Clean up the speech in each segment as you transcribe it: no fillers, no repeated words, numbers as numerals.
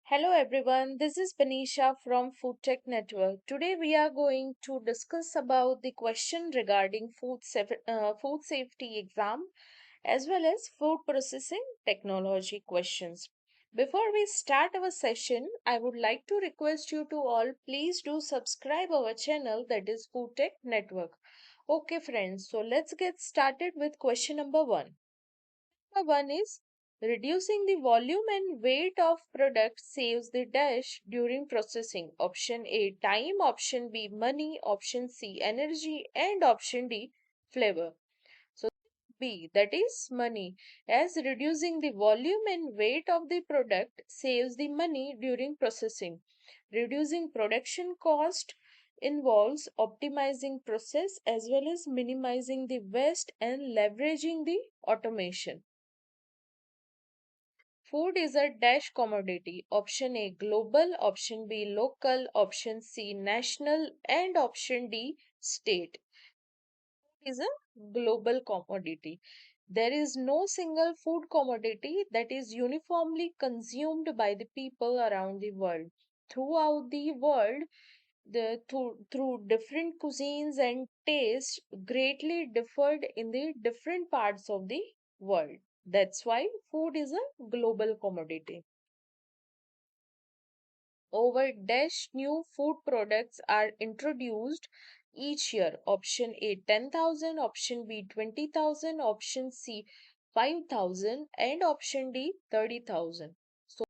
Hello everyone, this is Benisha from Food Tech Network. Today we are going to discuss about the question regarding food safety exam as well as food processing technology questions. Before we start our session, I would like to request you to all please do subscribe our channel, that is Food Tech Network. Okay friends, so let's get started with question number 1. Number one is reducing the volume and weight of product saves the dash during processing. Option A time, option B money, option C energy, and option D flavor. So B, that is money, as reducing the volume and weight of the product saves the money during processing. Reducing production cost involves optimizing process as well as minimizing the waste and leveraging the automation. Food is a dash commodity. Option A global, option B local, option C national, and option D state. Is a global commodity. There is no single food commodity that is uniformly consumed by the people around the world. Throughout the world, through different cuisines and tastes greatly differed in the different parts of the world. That's why food is a global commodity. Over dash new food products are introduced each year. Option A 10,000, option B 20,000, option C 5,000, and option D 30,000. So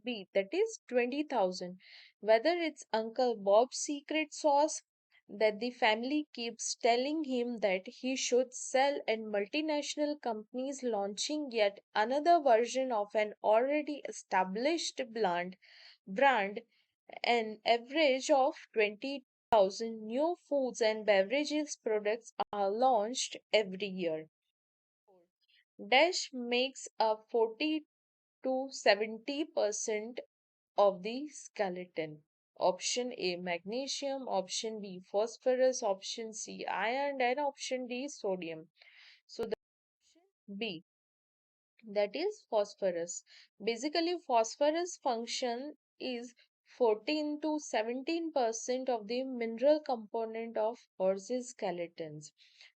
B, that is 20,000. Whether it's Uncle Bob's secret sauce that the family keeps telling him that he should sell, and multinational companies launching yet another version of an already established brand, an average of 20,000 new foods and beverages products are launched every year. Dash makes up 40 to 70% of the skeleton. Option A magnesium, option B phosphorus, option C iron, and option D sodium. So the option B, that is phosphorus. Basically phosphorus function is 14 to 17% of the mineral component of horse's skeletons,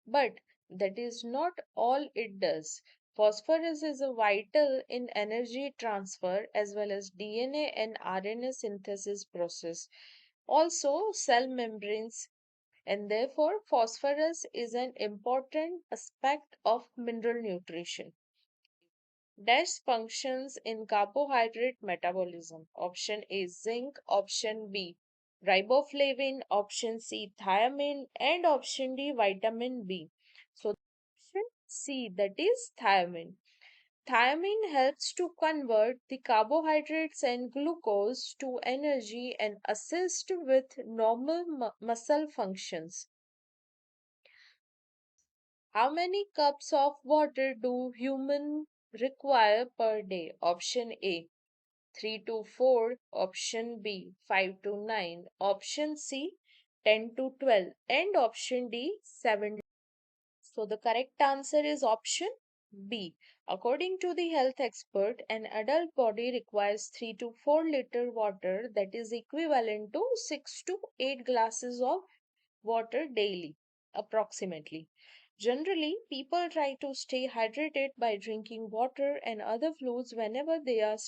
but that is not all it does. Phosphorus is a vital in energy transfer as well as DNA and RNA synthesis process, also cell membranes, and therefore phosphorus is an important aspect of mineral nutrition. Dash functions in carbohydrate metabolism. Option A zinc, option B riboflavin, option C thiamine, and option D vitamin B. So option C, that is thiamine. Thiamine helps to convert the carbohydrates and glucose to energy and assist with normal muscle functions. How many cups of water do humans require per day? Option A 3 to 4, option B 5 to 9, option C 10 to 12, and option D 7. So the correct answer is option B. According to the health expert, an adult body requires 3 to 4 liter water, that is equivalent to 6 to 8 glasses of water daily, approximately. Generally, people try to stay hydrated by drinking water and other fluids whenever they are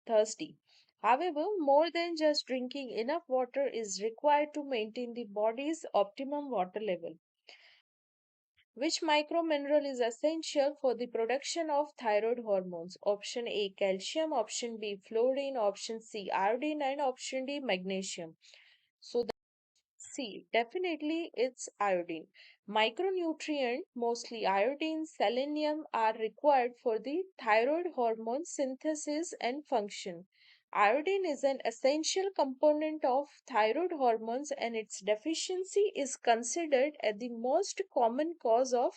thirsty. However, more than just drinking enough water is required to maintain the body's optimum water level. Which micromineral is essential for the production of thyroid hormones? Option A calcium, option B fluorine, option C iodine, and option D magnesium. So C, definitely it's iodine. Micronutrient, mostly iodine, selenium, are required for the thyroid hormone synthesis and function. Iodine is an essential component of thyroid hormones, and its deficiency is considered as the most common cause of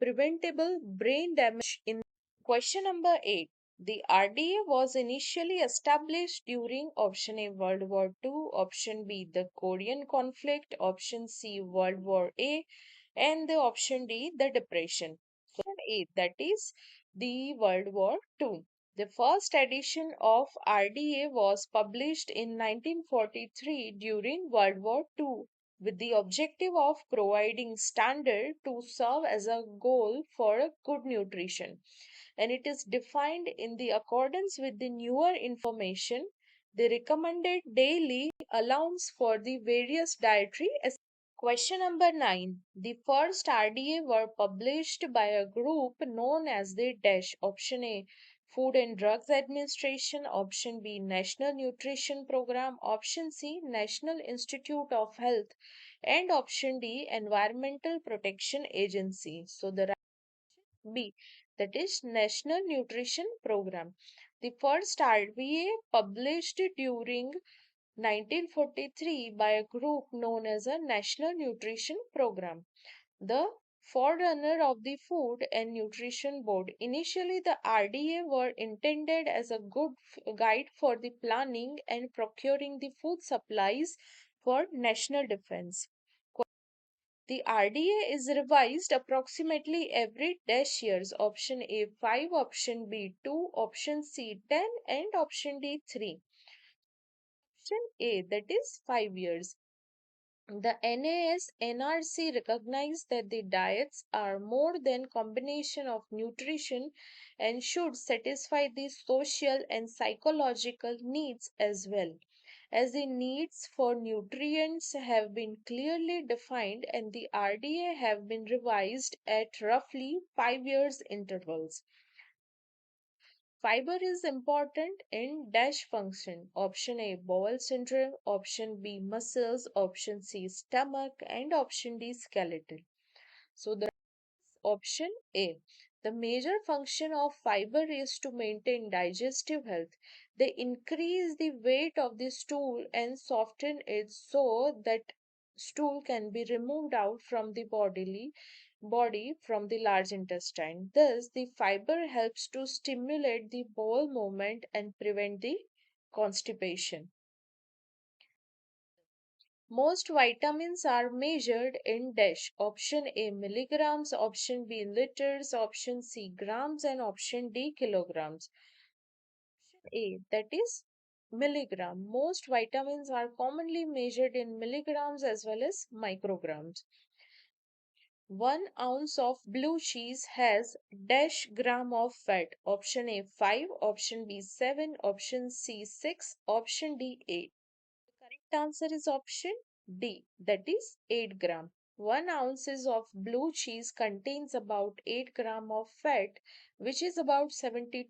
preventable brain damage in. Question number 8. The RDA was initially established during option A World War II, option B the Korean conflict, option C World War A, and the option D the Depression. So option A, that is the World War II. The first edition of RDA was published in 1943 during World War II with the objective of providing standard to serve as a goal for good nutrition, and it is defined in the accordance with the newer information, the recommended daily allowance for the various dietary. Question number 9. The first RDA were published by a group known as the DASH. Option A, Food and Drugs Administration. Option B, National Nutrition Program. Option C, National Institute of Health. And option D, Environmental Protection Agency. So the right B, that is National Nutrition Program. The first RDA published during 1943 by a group known as a National Nutrition Program, the forerunner of the Food and Nutrition Board. Initially, the RDA were intended as a good guide for the planning and procuring the food supplies for national defense. The RDA is revised approximately every dash years. Option A 5, option B 2, option C 10, and option D 3. Option A, that is 5 years. The NAS NRC recognized that the diets are more than combination of nutrition and should satisfy the social and psychological needs as well, as the needs for nutrients have been clearly defined and the RDA have been revised at roughly 5 years intervals. Fiber is important in dash function. Option A, bowel syndrome. Option B, muscles. Option C, stomach. And option D, skeleton. So the option A. The major function of fiber is to maintain digestive health. They increase the weight of the stool and soften it so that stool can be removed out from the body from the large intestine. Thus, the fiber helps to stimulate the bowel movement and prevent the constipation. Most vitamins are measured in dash. Option A milligrams, option B liters, option C grams, and option D kilograms. Option A, that is milligram. Most vitamins are commonly measured in milligrams as well as micrograms. 1 ounce of blue cheese has dash gram of fat. Option A 5, option B 7, option C 6, option D 8. Correct answer is option D, that is 8 gram. 1 ounce of blue cheese contains about 8 gram of fat, which is about 72%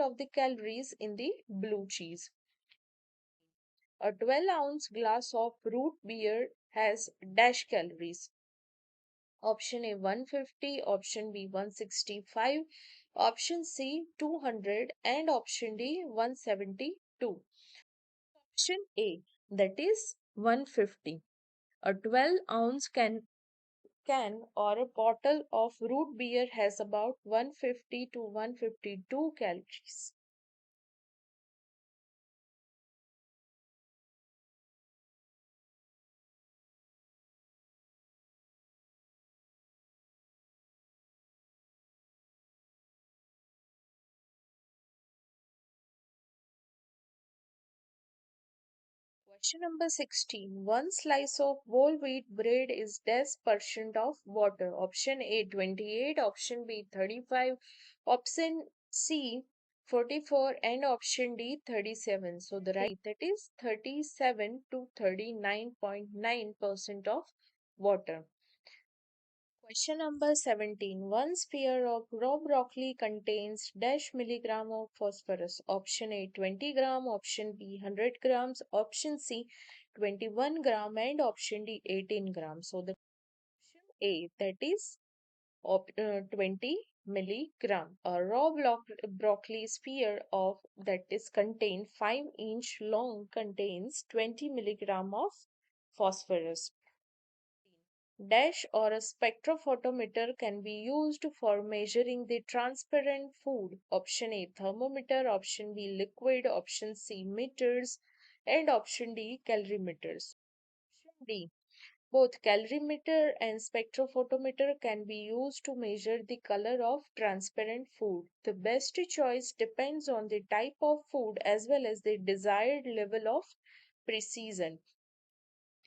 of the calories in the blue cheese. A 12-ounce glass of root beer has dash calories. Option A 150, option B 165, option C 200, and option D 172. Option A, that is 150. A 12-ounce can or a bottle of root beer has about 150 to 152 calories. Question number 16. One slice of whole wheat bread is dash percent of water. Option A 28, option B 35, option C 44, and option D 37. So the right that is 37 to 39.9% of water. Question number 17. One spear of raw broccoli contains dash milligram of phosphorus. Option A 20 gram, option B 100 grams, option C 21 gram, and option D 18 grams. So the option A, that is 20 milligram. A raw broccoli spear of that is contained 5-inch long contains 20 milligram of phosphorus. Dash or a spectrophotometer can be used for measuring the transparent food. Option A thermometer, option B liquid, option C meters, and option D calorimeters. Option D. Both calorimeter and spectrophotometer can be used to measure the color of transparent food. The best choice depends on the type of food as well as the desired level of precision.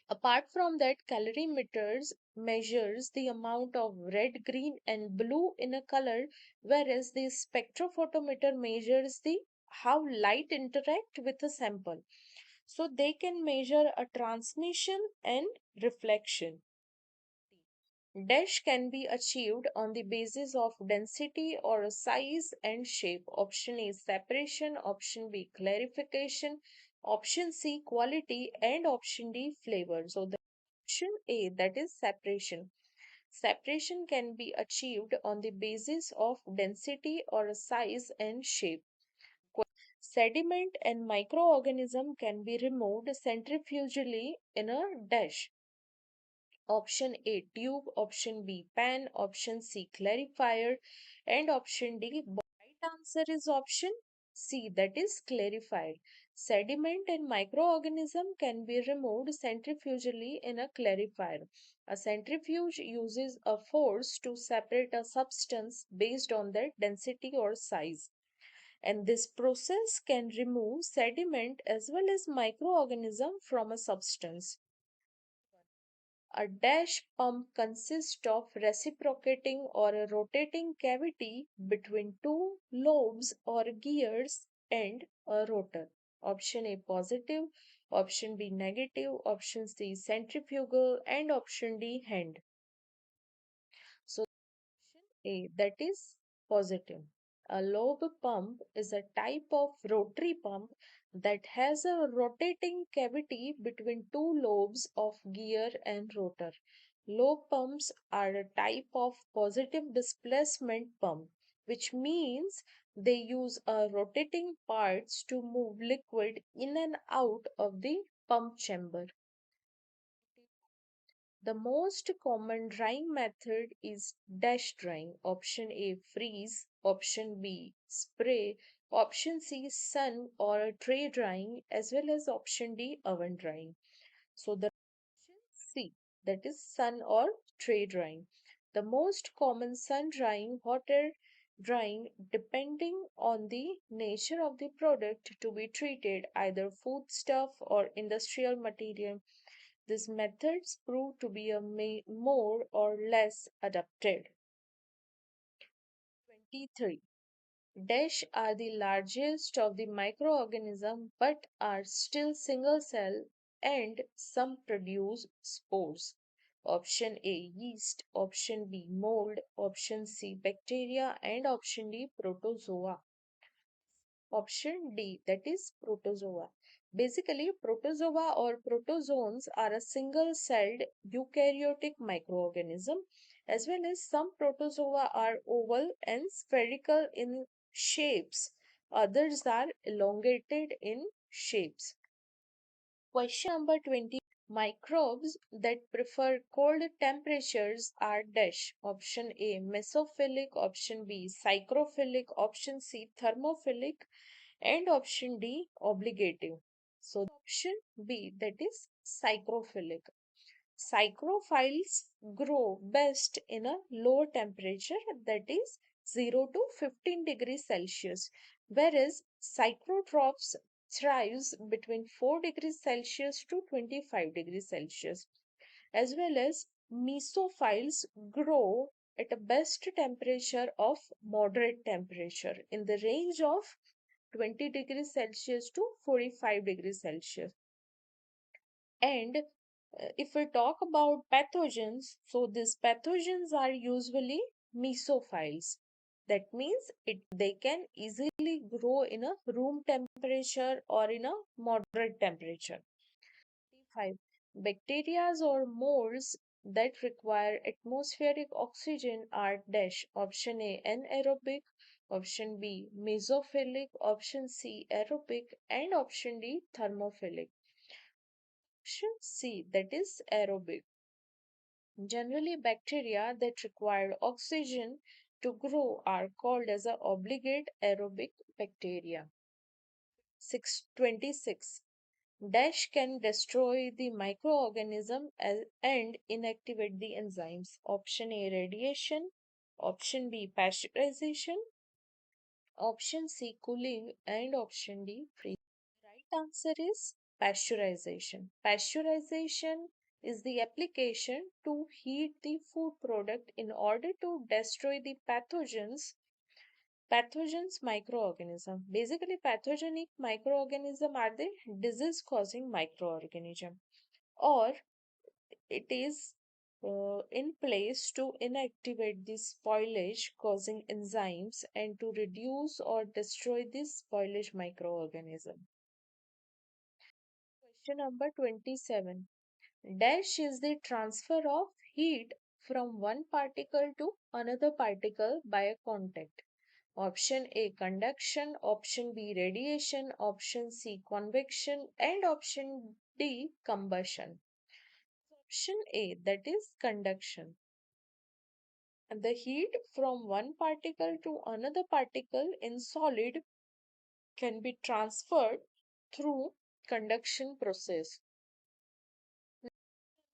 Apart from that, calorimeters measures the amount of red, green and blue in a color, whereas the spectrophotometer measures the how light interact with a sample. So they can measure a transmission and reflection. Dash can be achieved on the basis of density or size and shape. Option A separation, option B clarification, option C quality, and option D flavor. So the option A, that is separation. Separation can be achieved on the basis of density or size and shape. Sediment and microorganism can be removed centrifugally in a dash. Option A tube, option B pan, option C clarifier, and option D bottle. Right answer is option C, that is clarified. Sediment and microorganism can be removed centrifugally in a clarifier. A centrifuge uses a force to separate a substance based on their density or size. And this process can remove sediment as well as microorganism from a substance. A dash pump consists of reciprocating or a rotating cavity between two lobes or gears and a rotor. Option A positive, option B negative, option C centrifugal, and option D hand. So A, that is positive. A lobe pump is a type of rotary pump that has a rotating cavity between two lobes of gear and rotor. Lobe pumps are a type of positive displacement pump, which means they use a rotating parts to move liquid in and out of the pump chamber. The most common drying method is dash drying. Option A freeze, option B spray, option C sun or tray drying, as well as option D oven drying. So the option C, that is sun or tray drying. The most common sun drying, hot air drying, depending on the nature of the product to be treated, either foodstuff or industrial material. These methods prove to be a more or less adapted. 23. Dash are the largest of the microorganisms but are still single cell and some produce spores. Option A yeast, option B mold, option C bacteria, and option D protozoa. Option D, that is protozoa. Basically, protozoa or protozoans are a single celled eukaryotic microorganism, as well as some protozoa are oval and spherical in shapes, others are elongated in shapes. Question number 20. Microbes that prefer cold temperatures are dash. Option A mesophilic, option B psychrophilic, option C thermophilic, and option D obligative. So option B, that is psychrophilic. Psychrophiles grow best in a low temperature, that is 0 to 15 degrees Celsius, whereas psychrotrophs thrives between 4 degrees Celsius to 25 degrees Celsius, as well as mesophiles grow at a best temperature of moderate temperature in the range of 20 degrees Celsius to 45 degrees Celsius. And if we talk about pathogens, so these pathogens are usually mesophiles. That means they can easily grow in a room temperature or in a moderate temperature. 5. Bacteria or molds that require atmospheric oxygen are dash. Option A anaerobic, option B mesophilic, option C aerobic, and option D thermophilic. Option C, that is aerobic. Generally, bacteria that require oxygen to grow are called as a obligate aerobic bacteria. 626. Dash can destroy the microorganism and inactivate the enzymes. Option A, radiation. Option B, pasteurization. Option C, cooling. And option D, freezing. Right answer is pasteurization. Pasteurization is the application to heat the food product in order to destroy the pathogens microorganism. Basically, pathogenic microorganism are the disease causing microorganism, or it is in place to inactivate the spoilage causing enzymes and to reduce or destroy this spoilage microorganism. Question number 27. Dash is the transfer of heat from one particle to another particle by a contact. Option A, conduction. Option B, radiation. Option C, convection. And option D, combustion. Option A, that is conduction. The heat from one particle to another particle in solid can be transferred through conduction process.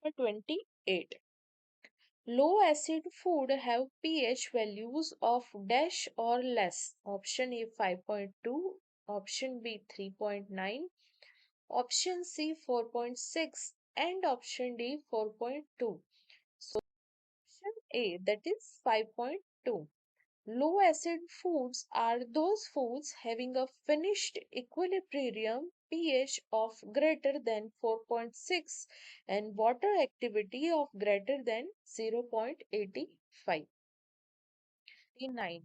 Number 28. Low acid food have pH values of dash or less. Option A 5.2, option B 3.9, option C 4.6 and option D 4.2. So option A, that is 5.2. Low acid foods are those foods having a finished equilibrium pH of greater than 4.6 and water activity of greater than 0.85. 9.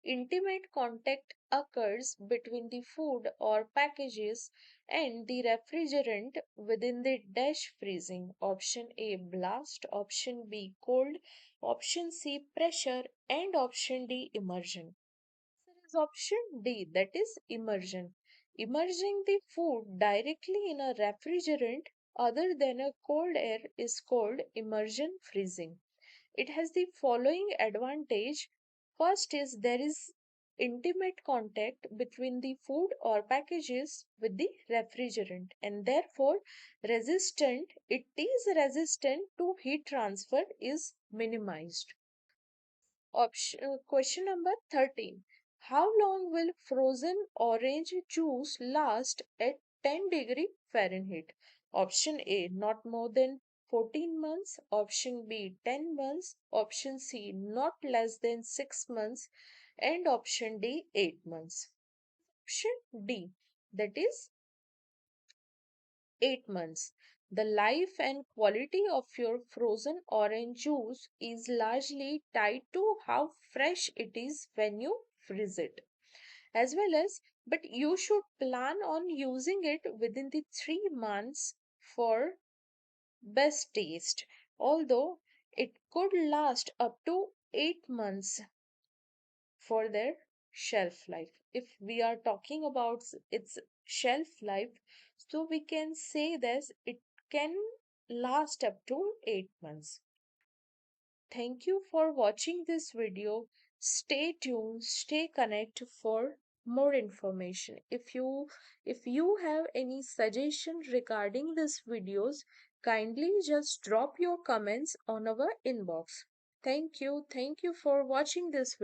Intimate contact occurs between the food or packages and the refrigerant within the dash freezing. Option A, blast. Option B, cold. Option C, pressure. And option D, immersion. Answer is option D, that is immersion. Immersing the food directly in a refrigerant other than a cold air is called immersion freezing. It has the following advantage. First is there is intimate contact between the food or packages with the refrigerant and therefore it is resistant to heat transfer is minimized. Question number 13. How long will frozen orange juice last at 10 °F? Option A, not more than 14 months. Option B, 10 months. Option C, not less than 6 months. And option D, 8 months. Option D, that is 8 months. The life and quality of your frozen orange juice is largely tied to how fresh it is when you freeze it, as well as, but you should plan on using it within the 3 months for best taste, although it could last up to 8 months for their shelf life. If we are talking about its shelf life, so we can say this it can last up to 8 months. Thank you for watching this video. Stay tuned, stay connected for more information. If you have any suggestion regarding these videos, kindly just drop your comments on our inbox. Thank you for watching this video.